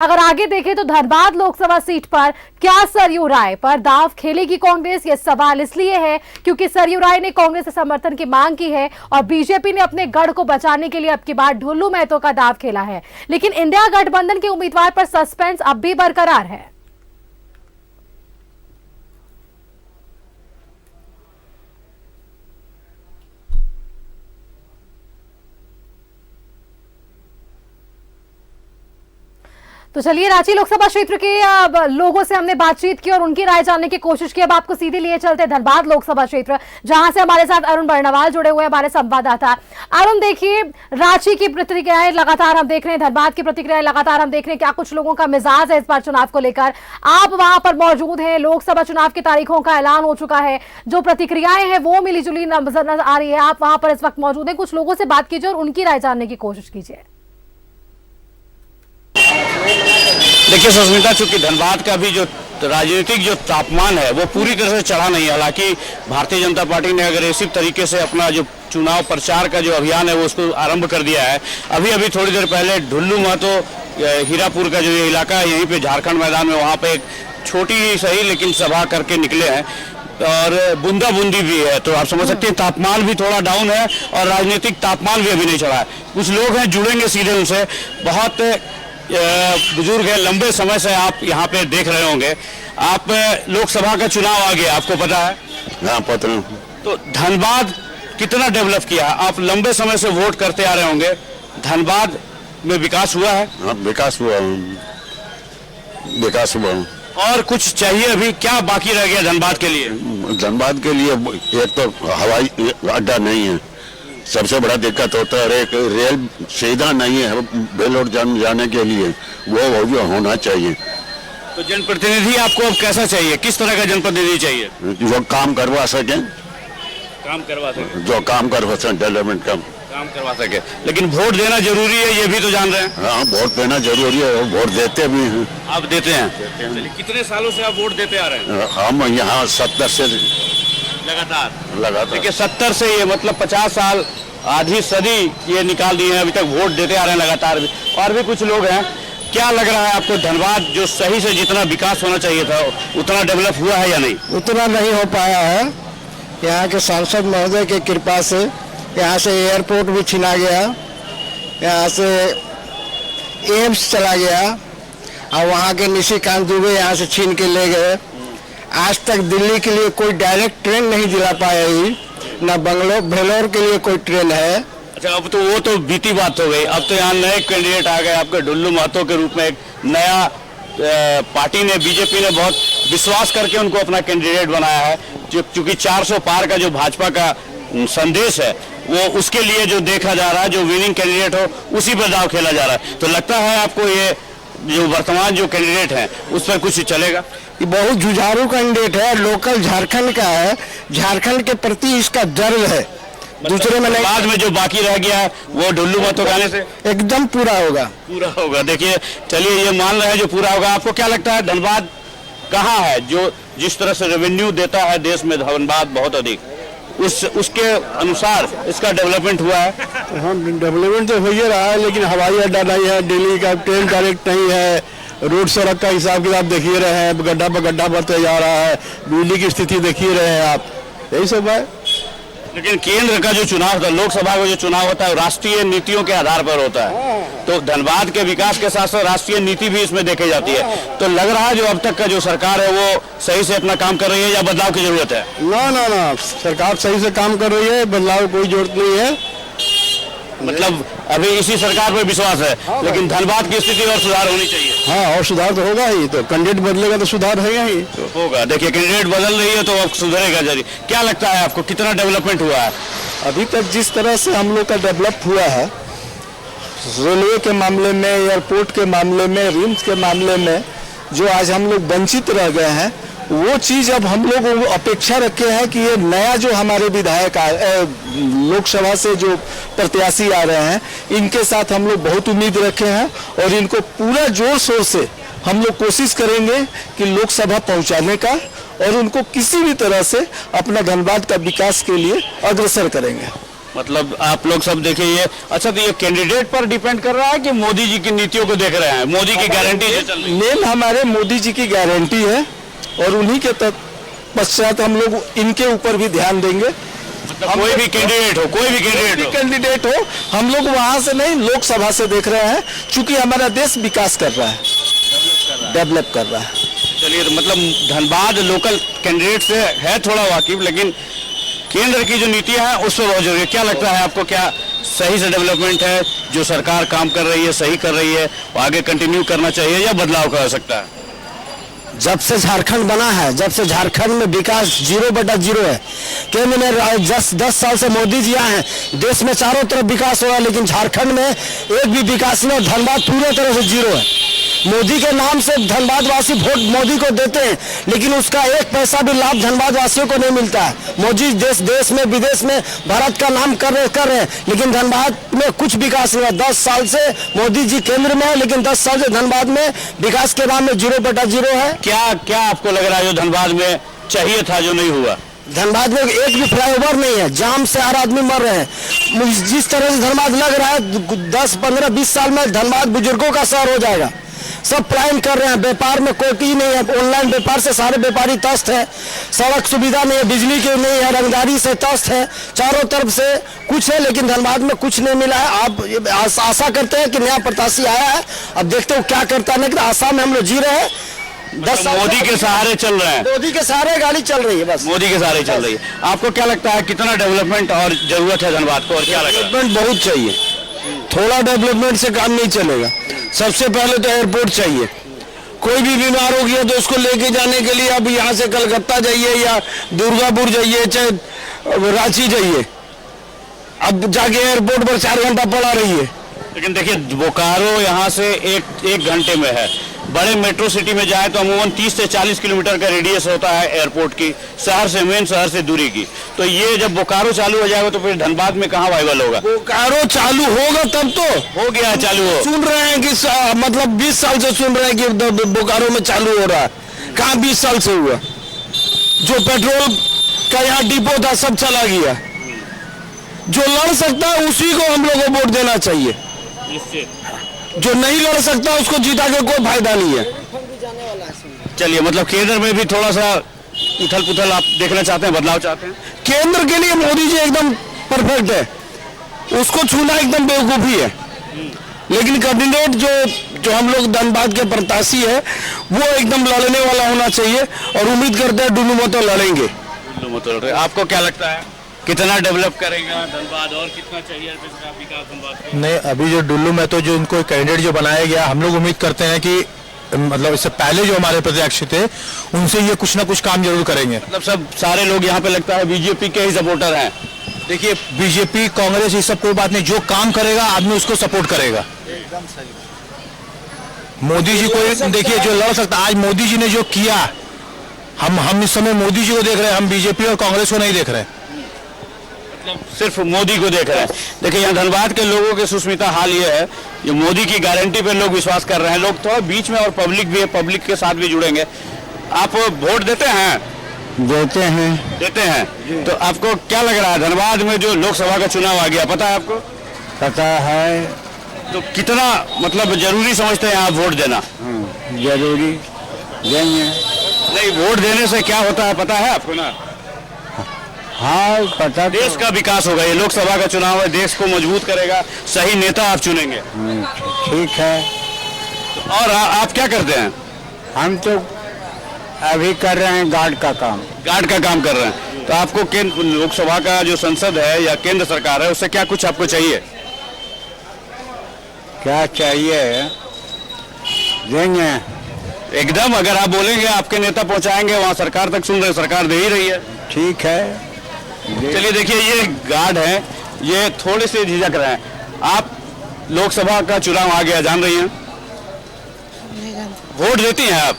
अगर आगे देखें तो धनबाद लोकसभा सीट पर क्या सरयू राय पर दांव खेलेगी कांग्रेस? यह सवाल इसलिए है क्योंकि सरयू राय ने कांग्रेस से समर्थन की मांग की है और बीजेपी ने अपने गढ़ को बचाने के लिए अब की बार ढुल्लू महतो का दांव खेला है। लेकिन इंडिया गठबंधन के उम्मीदवार पर सस्पेंस अब भी बरकरार है। तो चलिए, रांची लोकसभा क्षेत्र के लोगों से हमने बातचीत की और उनकी राय जानने की कोशिश की। अब आपको सीधे लिए चलते धनबाद लोकसभा क्षेत्र, जहां से हमारे साथ अरुण बर्णवाल जुड़े हुए हमारे संवाददाता। अरुण, देखिए, रांची की प्रतिक्रियाएं लगातार हम देख रहे हैं, धनबाद की प्रतिक्रियाएं लगातार हम देख रहे हैं। क्या कुछ लोगों का मिजाज है इस बार चुनाव को लेकर? आप वहां पर मौजूद हैं, लोकसभा चुनाव की तारीखों का ऐलान हो चुका है, जो प्रतिक्रियाएं हैं वो मिली जुली नजर आ रही है। आप वहां पर इस वक्त मौजूद हैं, कुछ लोगों से बात कीजिए और उनकी राय जानने की कोशिश कीजिए। देखिए सुष्मिता, चूंकि धनबाद का भी जो राजनीतिक जो तापमान है वो पूरी तरह से चढ़ा नहीं है। हालांकि भारतीय जनता पार्टी ने अग्रेसिव तरीके से अपना जो चुनाव प्रचार का जो अभियान है वो उसको आरंभ कर दिया है। अभी थोड़ी देर पहले ढुल्लू महतो हीरापुर का जो ये इलाका है, यहीं पे झारखंड मैदान में, वहाँ पे एक छोटी ही सही लेकिन सभा करके निकले हैं और बूंदा बूंदी भी है। तो आप समझ सकते हैं तापमान भी थोड़ा डाउन है और राजनीतिक तापमान भी अभी नहीं चढ़ा है। कुछ लोग हैं, जुड़ेंगे सीधे उनसे। बहुत बुजुर्ग है, लंबे समय से आप यहाँ पे देख रहे होंगे। आप लोकसभा का चुनाव आ गया, आपको पता है? हाँ, पता है। तो धनबाद कितना डेवलप किया? आप लंबे समय से वोट करते आ रहे होंगे। धनबाद में विकास हुआ है? हाँ, विकास हुआ, विकास हुआ। और कुछ चाहिए अभी? क्या बाकी रह गया धनबाद के लिए? धनबाद के लिए एक तो हवाई अड्डा नहीं है, सबसे बड़ा दिक्कत होता है। और एक रेल सुविधा नहीं है बेलोर जाने के लिए, वो होना चाहिए। तो जनप्रतिनिधि आपको अब कैसा चाहिए? किस तरह का जनप्रतिनिधि चाहिए? जो काम करवा सके, जो काम करवा सके, डेवलपमेंट काम करवा सके। लेकिन वोट देना जरूरी है, ये भी तो जान रहे हैं। हाँ, वोट देना जरूरी है, वोट देते भी हैं। आप देते हैं? कितने सालों से आप वोट देते आ रहे हैं? हम यहाँ 70 से लगातार। देखिए 70 से ये मतलब 50 साल, आधी सदी ये निकाल दिए हैं, अभी तक वोट देते आ रहे हैं लगातार भी। और भी कुछ लोग हैं। क्या लग रहा है आपको, धनबाद जो सही से जितना विकास होना चाहिए था उतना डेवलप हुआ है या नहीं? उतना नहीं हो पाया है। यहाँ के सांसद महोदय की कृपा से यहाँ से एयरपोर्ट भी छीना गया, यहाँ से एम्स चला गया और वहाँ के निशिकांत दुबे यहाँ से छीन के ले गए। आज तक दिल्ली के लिए कोई डायरेक्ट ट्रेन नहीं दिला पाया ही, न बेलोर के लिए कोई ट्रेन है। अच्छा, अब तो वो तो बीती बात हो गई। अब तो यहाँ नए कैंडिडेट आ गए आपके ढुल्लू महतो के रूप में। एक नया पार्टी ने, बीजेपी ने बहुत विश्वास करके उनको अपना कैंडिडेट बनाया है। चूंकि 400 पार का जो भाजपा का संदेश है वो उसके लिए जो देखा जा रहा है, जो विनिंग कैंडिडेट हो उसी पर दाव खेला जा रहा है। तो लगता है आपको ये जो वर्तमान जो कैंडिडेट है उस पर कुछ चलेगा? ये बहुत जुझारू कैंडिडेट है, लोकल झारखंड का है, झारखंड के प्रति इसका गर्व है। दूसरे में बाद में जो बाकी रह गया है वो ढुल्लू महतो गाने से एकदम पूरा होगा। देखिए, चलिए, ये मान रहे हैं जो पूरा होगा। आपको क्या लगता है धनबाद कहाँ है? जो जिस तरह से रेवेन्यू देता है देश में धनबाद बहुत अधिक, उसके अनुसार इसका डेवलपमेंट हुआ है? हाँ, डेवलपमेंट तो हो ही रहा है, लेकिन हवाई अड्डा नहीं है, दिल्ली का ट्रेन डायरेक्ट नहीं है, रोड सड़क का हिसाब किताब देखिए रहे हैं, गड्ढा पर गड्ढा बढ़ते जा रहा है, बिजली की स्थिति देखिए रहे हैं आप, यही सब है। लेकिन केंद्र का जो चुनाव होता है, लोकसभा का जो चुनाव होता है, राष्ट्रीय नीतियों के आधार पर होता है। तो धनबाद के विकास के साथ साथ राष्ट्रीय नीति भी इसमें देखी जाती है। तो लग रहा है जो अब तक का जो सरकार है वो सही से अपना काम कर रही है या बदलाव की जरूरत है? ना, सरकार सही से काम कर रही है, बदलाव कोई जरूरत नहीं है। मतलब अभी इसी सरकार पर विश्वास है। हाँ, लेकिन धनबाद की स्थिति और सुधार होनी चाहिए। हाँ, और सुधार तो होगा ही, तो कैंडिडेट बदलेगा तो सुधार होगा ही। तो होगा। देखिए, कैंडिडेट बदल रही है तो अब सुधरेगा जरूर। क्या लगता है आपको, कितना डेवलपमेंट हुआ है अभी तक? जिस तरह से हम लोग का डेवलप हुआ है, रेलवे के मामले में, एयरपोर्ट के मामले में, रिम्स के मामले में, जो आज हम लोग वंचित रह गए हैं, वो चीज़ अब हम लोग अपेक्षा रखे हैं कि ये नया जो हमारे विधायक लोकसभा से जो प्रत्याशी आ रहे हैं, इनके साथ हम लोग बहुत उम्मीद रखे हैं और इनको पूरा जोर शोर से हम लोग कोशिश करेंगे कि लोकसभा पहुंचाने का, और उनको किसी भी तरह से अपना धनबाद का विकास के लिए अग्रसर करेंगे। मतलब आप लोग सब देखिए ये अच्छा, तो ये कैंडिडेट पर डिपेंड कर रहा है कि मोदी जी की नीतियों को देख रहे हैं? मोदी की गारंटी जो चल रही है, मेन हमारे मोदी जी की गारंटी है और उन्हीं के पश्चात हम लोग इनके ऊपर भी ध्यान देंगे। मतलब कोई भी कैंडिडेट हो, कोई भी कैंडिडेट हो, कैंडिडेट हो, हम लोग वहां से नहीं लोकसभा से देख रहे हैं, क्योंकि हमारा देश विकास कर रहा है, डेवलप कर रहा है। चलिए, तो मतलब धनबाद लोकल कैंडिडेट से है थोड़ा वाकिफ, लेकिन केंद्र की जो नीतियां हैं उस पर बहुत जरूरी है। क्या लगता है आपको, क्या सही से डेवलपमेंट है जो सरकार काम कर रही है, सही कर रही है, और आगे कंटिन्यू करना चाहिए या बदलाव का हो सकता है? जब से झारखंड बना है, जब से झारखंड में विकास 0/0 है। केंद्र में 10 साल से मोदी जी आए हैं, देश में चारों तरफ विकास हो रहा है, लेकिन झारखंड में एक भी विकास नहीं। धनबाद पूरे तरह से 0 है। मोदी के नाम से धनबाद वासी वोट मोदी को देते हैं, लेकिन उसका एक पैसा भी लाभ धनबाद वासियों को नहीं मिलता है। मोदी देश में विदेश में भारत का नाम कर रहे हैं, लेकिन धनबाद में कुछ विकास नहीं हुआ। 10 साल से मोदी जी केंद्र में है, लेकिन 10 साल से धनबाद में विकास के नाम में 0/0 है। क्या आपको लग रहा है जो धनबाद में चाहिए था जो नहीं हुआ? धनबाद में एक भी फ्लाईओवर नहीं है, जाम से हर आदमी मर रहे हैं। जिस तरह से धनबाद लग रहा है 10, 15, 20 साल में धनबाद बुजुर्गों का शहर हो जाएगा। सब प्लान कर रहे हैं, व्यापार में कोई नहीं है, ऑनलाइन व्यापार से सारे व्यापारी त्रस्त है, सड़क सुविधा नहीं है, बिजली की नहीं है, रंगदारी से त्रस्त है, चारों तरफ से कुछ है, लेकिन धनबाद में कुछ नहीं मिला है। आप आशा करते हैं कि नया प्रत्याशी आया है, अब देखते हो क्या करता है। लेकिन आशा में हम लोग जी रहे हैं। 10 साल मोदी के सहारे चल रहे हैं, मोदी के सहारे गाड़ी चल रही है, बस मोदी के सहारे चल रही है। आपको क्या लगता है कितना डेवलपमेंट और जरूरत है धनबाद को, और क्या लगता है? डेवलपमेंट बहुत चाहिए, थोड़ा डेवलपमेंट से काम नहीं चलेगा। सबसे पहले तो एयरपोर्ट चाहिए। कोई भी बीमार हो गया तो उसको लेके जाने के लिए अब यहाँ से कलकत्ता जाइए या दुर्गापुर जाइए, चाहे रांची जाइए, अब जाके एयरपोर्ट पर 4 घंटा पड़ा रही है। लेकिन देखिए, बोकारो यहाँ से एक घंटे में है। बड़े मेट्रो सिटी में जाए तो अमूमन 30 से 40 किलोमीटर का रेडियस होता है एयरपोर्ट की, शहर से, मेन शहर से दूरी की। तो ये जब बोकारो चालू हो जाएगा तो फिर धनबाद में कहाँ वाइबल होगा? बोकारो चालू होगा तब तो हो गया चालू। हो सुन रहे हैं कि मतलब 20 साल से सुन रहे हैं कि बोकारो में चालू हो रहा है। कहाँ 20 साल से हुआ? जो पेट्रोल का यहाँ डिपो था सब चला गया। जो लड़ सकता है उसी को हम लोग को वोट देना चाहिए। जो नहीं लड़ सकता उसको जीता के कोई फायदा नहीं है। चलिए, मतलब केंद्र में भी थोड़ा सा उथल पुथल आप देखना चाहते हैं, बदलाव चाहते हैं? केंद्र के लिए मोदी जी एकदम परफेक्ट है, उसको छूना एकदम बेवकूफी है। लेकिन कैंडिडेट जो हम लोग धनबाद के प्रत्याशी है वो एकदम लड़ने वाला होना चाहिए, और उम्मीद करते हैं डुल्लू महतो लड़ेंगे। आपको क्या लगता है कितना डेवलप करेगा धनबाद, और कितना चाहिए विकास धनबाद को? नहीं, अभी जो डुल्लू महतो जो इनको कैंडिडेट जो बनाया गया, हम लोग उम्मीद करते हैं कि मतलब इससे पहले जो हमारे प्रत्याशी थे उनसे ये कुछ ना कुछ काम जरूर करेंगे। मतलब सब सारे लोग यहाँ पे लगता है बीजेपी के ही सपोर्टर हैं। देखिए, बीजेपी, कांग्रेस, ये सब कोई बात नहीं, जो काम करेगा आदमी उसको सपोर्ट करेगा। मोदी जी को देखिए, जो लड़ सकता, आज मोदी जी ने जो किया, हम इस समय मोदी जी को देख रहे हैं, हम बीजेपी और कांग्रेस को नहीं देख रहे हैं, सिर्फ मोदी को देख रहे हैं। देखिए, यहाँ धनबाद के लोगों के सुस्मिता हाल ये है, ये मोदी की गारंटी पे लोग विश्वास कर रहे हैं। लोग थोड़ा बीच में, और पब्लिक भी है, पब्लिक के साथ भी जुड़ेंगे। आप वोट देते हैं? देते हैं। तो आपको क्या लग रहा है धनबाद में जो लोकसभा का चुनाव आ गया, पता है आपको? पता है। तो कितना मतलब जरूरी समझते हैं आप वोट देना? जरूरी देंगे। नहीं, वोट देने से क्या होता है पता है आपको ना? हाँ, पता। देश का विकास होगा। ये लोकसभा का चुनाव है, देश को मजबूत करेगा, सही नेता आप चुनेंगे। ठीक है। और आप क्या करते हैं? हम तो अभी कर रहे हैं गार्ड का काम। गार्ड का काम कर रहे हैं। तो आपको केंद्र लोकसभा का जो संसद है या केंद्र सरकार है, उससे क्या कुछ आपको चाहिए? क्या चाहिए देंगे एकदम, अगर आप बोलेंगे आपके नेता पहुंचाएंगे, वहां सरकार तक सुन रहे, सरकार दे ही रही है। ठीक है। चलिए, देखिए ये गार्ड है, ये थोड़े से झिझक रहे हैं। आप लोकसभा का चुनाव आ गया, जान रही हैं? नहीं जानते। वोट देती हैं आप?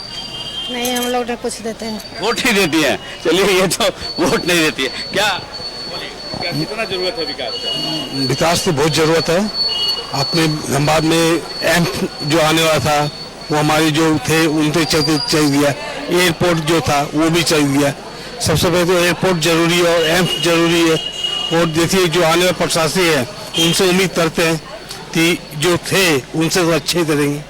नहीं, हम लोग कुछ देते हैं। वोट नहीं देती हैं। चलिए, ये तो वोट नहीं देती है। क्या कितना जरूरत है विकास का? विकास की बहुत जरूरत है। अपने धनबाद में एम्प जो आने वाला था वो हमारे जो थे उनसे चल गया। एयरपोर्ट जो था वो भी चल गया। सबसे पहले तो एयरपोर्ट जरूरी है और एम्प जरूरी है, और जैसे जो आने वाले प्रशासी है उनसे उम्मीद करते हैं कि जो थे उनसे तो अच्छे करेंगे।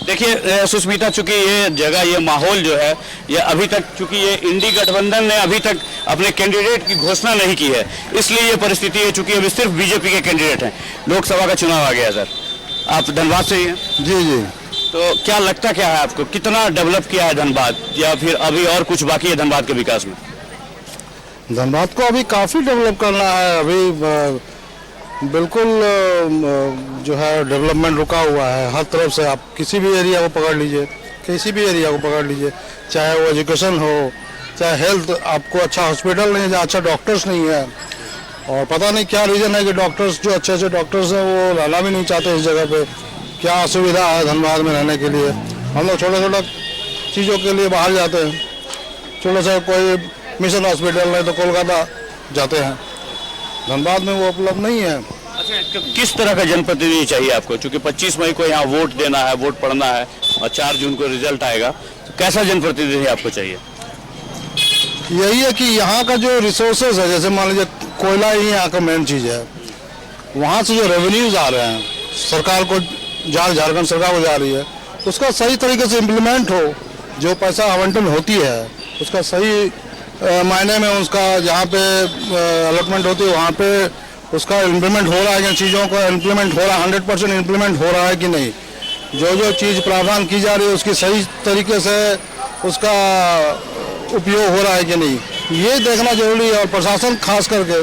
देखिए सुष्मिता, चूंकि ये जगह, ये माहौल जो है, ये अभी तक, चूंकि ये इंडी गठबंधन ने अभी तक अपने कैंडिडेट की घोषणा नहीं की है, इसलिए ये परिस्थिति है। चूंकि अभी सिर्फ बीजेपी के कैंडिडेट हैं। लोकसभा का चुनाव आ गया सर, आप धनबाद से ही हैं? जी जी। तो क्या लगता क्या है आपको, कितना डेवलप किया है धनबाद, या फिर अभी और कुछ बाकी है धनबाद के विकास में? धनबाद को अभी काफ़ी डेवलप करना है। अभी बिल्कुल जो है डेवलपमेंट रुका हुआ है हर तरफ से। आप किसी भी एरिया को पकड़ लीजिए, किसी भी एरिया को पकड़ लीजिए, चाहे वो एजुकेशन हो, चाहे हेल्थ, आपको अच्छा हॉस्पिटल नहीं है, अच्छा डॉक्टर्स नहीं है। और पता नहीं क्या रीज़न है कि डॉक्टर्स, जो अच्छे अच्छे डॉक्टर्स हैं, वो रहना भी नहीं चाहते इस जगह पे। क्या असुविधा है धनबाद में रहने के लिए। हम लोग छोटे छोटे चीज़ों के लिए बाहर जाते हैं, छोटे से कोई मिशन हॉस्पिटल नहीं तो कोलकाता जाते हैं, धनबाद में वो उपलब्ध नहीं है। अच्छा, किस तरह का जनप्रतिनिधि चाहिए आपको? क्योंकि 25 मई को यहाँ वोट देना है, वोट पड़ना है, और 4 जून को रिजल्ट आएगा, तो कैसा जनप्रतिनिधि आपको चाहिए? यही है कि यहाँ का जो रिसोर्सेज है, जैसे मान लीजिए कोयला ही यहाँ का मेन चीज़ है, वहाँ से जो रेवेन्यूज आ रहे हैं सरकार को, झारखंड सरकार को जा रही है, उसका सही तरीके से इम्प्लीमेंट हो। जो पैसा आवंटन होती है उसका सही मायने में उसका जहाँ पे अलॉटमेंट होती है वहाँ पे उसका इम्प्लीमेंट हो रहा है कि चीज़ों का इम्प्लीमेंट हो रहा है, 100% इम्प्लीमेंट हो रहा है कि नहीं। जो जो चीज़ प्रावधान की जा रही है उसकी सही तरीके से उसका उपयोग हो रहा है कि नहीं, ये देखना जरूरी है। और प्रशासन खास करके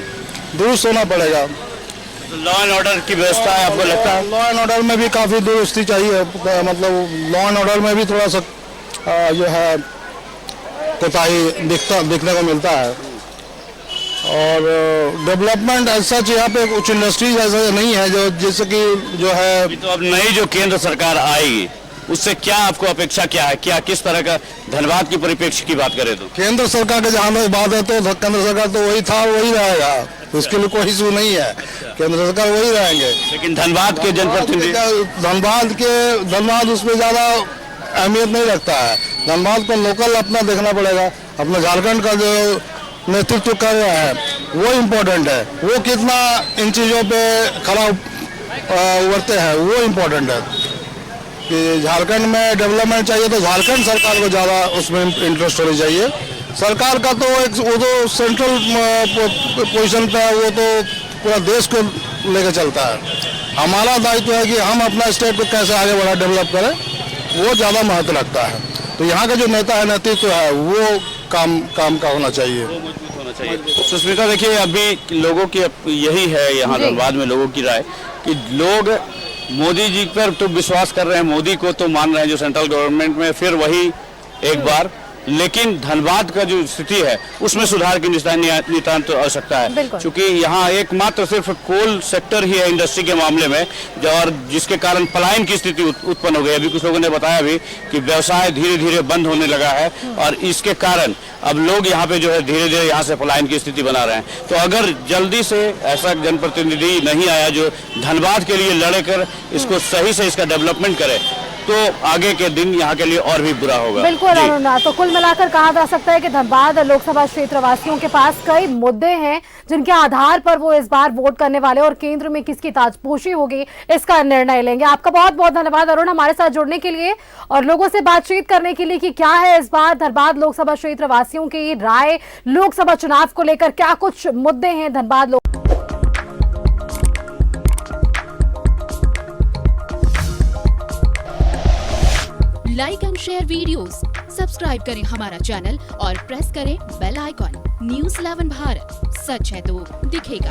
दुरुस्त होना पड़ेगा। लॉ एंड ऑर्डर की व्यवस्था है, आपको लगता है? लॉ एंड ऑर्डर में भी काफ़ी दुरुस्ती चाहिए। मतलब लॉ एंड ऑर्डर में भी थोड़ा सा जो है कोताही दिखने को मिलता है। और डेवलपमेंट ऐसा यहाँ पे कुछ इंडस्ट्रीज ऐसा नहीं है जो जैसे कि जो है। तो अब नई जो केंद्र सरकार आएगी उससे क्या आपको अपेक्षा क्या है, क्या किस तरह का धनबाद की परिप्रेक्ष्य की बात करें तो? केंद्र सरकार के जहाँ तक बात है तो केंद्र सरकार तो वही था वही रहेगा, उसके लिए कोई इशू नहीं है, केंद्र सरकार वही रहेंगे। लेकिन धनबाद के जनप्रतिनिधि, धनबाद उसमें ज़्यादा अहमियत नहीं रखता है। धनबाद को लोकल अपना देखना पड़ेगा। अपना झारखंड का जो नेतृत्व कर रहा है वो इम्पोर्टेंट है, वो कितना इन चीज़ों पे खरा उतरते हैं वो इम्पोर्टेंट है। कि झारखंड में डेवलपमेंट चाहिए तो झारखंड सरकार को ज़्यादा उसमें इंटरेस्ट होनी चाहिए। सरकार का तो एक वो तो सेंट्रल पोजीशन पे है, वो तो पूरा देश को लेकर चलता है। हमारा दायित्व है कि हम अपना स्टेट को कैसे आगे बढ़ा डेवलप करें, वो ज़्यादा महत्व रखता है। तो यहाँ का जो नेता है, नेतृत्व है, वो काम का होना चाहिए, वो मजबूत होना चाहिए। सुष्मिता, देखिए अभी लोगों की यही है यहाँ धनबाद में लोगों की राय कि लोग मोदी जी पर तो विश्वास कर रहे हैं, मोदी को तो मान रहे हैं जो सेंट्रल गवर्नमेंट में फिर वही एक बार, लेकिन धनबाद का जो स्थिति है उसमें सुधार की नितांत आवश्यकता है। क्योंकि यहाँ एकमात्र सिर्फ कोल सेक्टर ही है इंडस्ट्री के मामले में, और जिसके कारण पलायन की स्थिति उत्पन्न हो गई। अभी कुछ लोगों ने बताया भी कि व्यवसाय धीरे धीरे बंद होने लगा है, और इसके कारण अब लोग यहाँ पे जो है धीरे धीरे यहाँ से पलायन की स्थिति बना रहे हैं। तो अगर जल्दी से ऐसा जनप्रतिनिधि नहीं आया जो धनबाद के लिए लड़े कर इसको सही से इसका डेवलपमेंट करे, तो आगे के दिन यहाँ के लिए और भी बुरा होगा। बिल्कुल अरुण, तो कुल मिलाकर कहा जा सकता है कि धनबाद लोकसभा क्षेत्र वासियों के पास कई मुद्दे हैं जिनके आधार पर वो इस बार वोट करने वाले और केंद्र में किसकी ताजपोशी होगी इसका निर्णय लेंगे। आपका बहुत बहुत धन्यवाद अरुण, हमारे साथ जुड़ने के लिए और लोगों से बातचीत करने के लिए कि क्या है इस बार धनबाद लोकसभा क्षेत्र वासियों की राय, लोकसभा चुनाव को लेकर क्या कुछ मुद्दे हैं Dhanbad. Like and share videos, subscribe करें हमारा चैनल और प्रेस करें बेल आइकॉन। न्यूज़ 11 भारत, सच है तो दिखेगा।